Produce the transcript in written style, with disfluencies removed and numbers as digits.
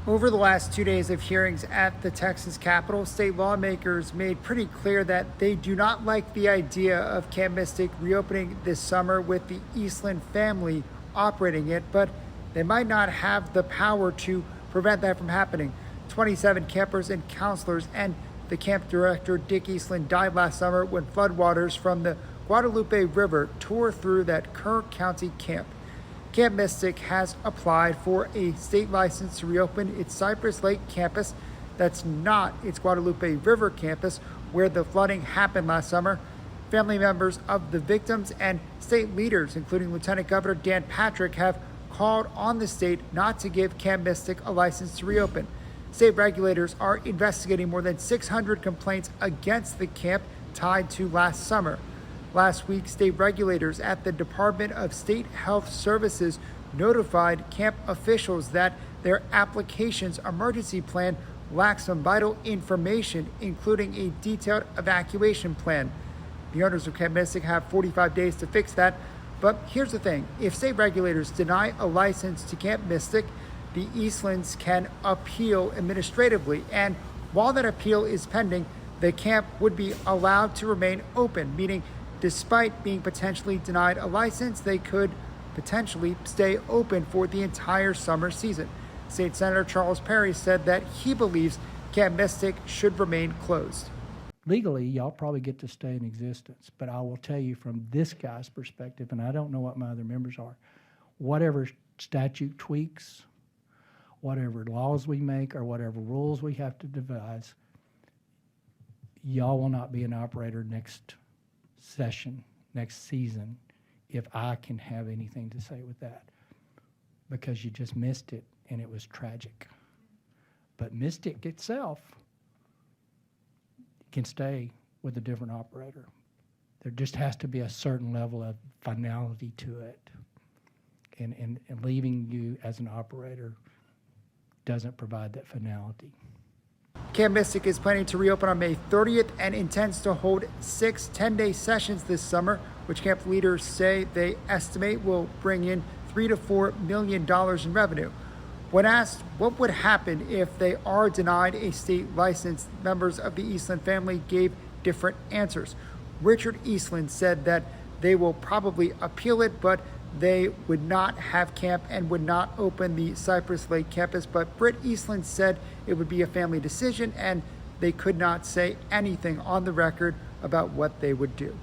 Over the last 2 days of hearings at the Texas Capitol, state lawmakers made pretty clear that they do not like the idea of Camp Mystic reopening this summer with the Eastland family operating it, but they might not have the power to prevent that from happening. 27 campers and counselors and the camp director, Dick Eastland, died last summer when floodwaters from the Guadalupe River tore through that Kerr County camp. Camp Mystic has applied for a state license to reopen its Cypress Lake campus. That's not its Guadalupe River campus, where the flooding happened last summer. Family members of the victims and state leaders, including Lieutenant Governor Dan Patrick, have called on the state not to give Camp Mystic a license to reopen. State regulators are investigating more than 600 complaints against the camp tied to last summer. Last week, state regulators at the Department of State Health Services notified camp officials that their application's emergency plan lacks some vital information, including a detailed evacuation plan. The owners of Camp Mystic have 45 days to fix that. But here's the thing. If state regulators deny a license to Camp Mystic, the Eastlands can appeal administratively. And while that appeal is pending, the camp would be allowed to remain open, meaning despite being potentially denied a license, they could potentially stay open for the entire summer season. State Senator Charles Perry said that he believes Camp Mystic should remain closed. Legally, y'all probably get to stay in existence, but I will tell you from this guy's perspective, and I don't know what my other members are, whatever statute tweaks, whatever laws we make, or whatever rules we have to devise, y'all will not be an operator next season, if I can have anything to say with that, because you just missed it and it was tragic. But Mystic itself can stay with a different operator. There just has to be a certain level of finality to it, and leaving you as an operator doesn't provide that finality. Camp Mystic is planning to reopen on May 30th and intends to hold 6 10-day sessions this summer, which camp leaders say they estimate will bring in $3 to $4 million in revenue. When asked what would happen if they are denied a state license, members of the Eastland family gave different answers. Richard Eastland said that they will probably appeal it, but they would not have camp and would not open the Cypress Lake campus. But Britt Eastland said it would be a family decision and they could not say anything on the record about what they would do.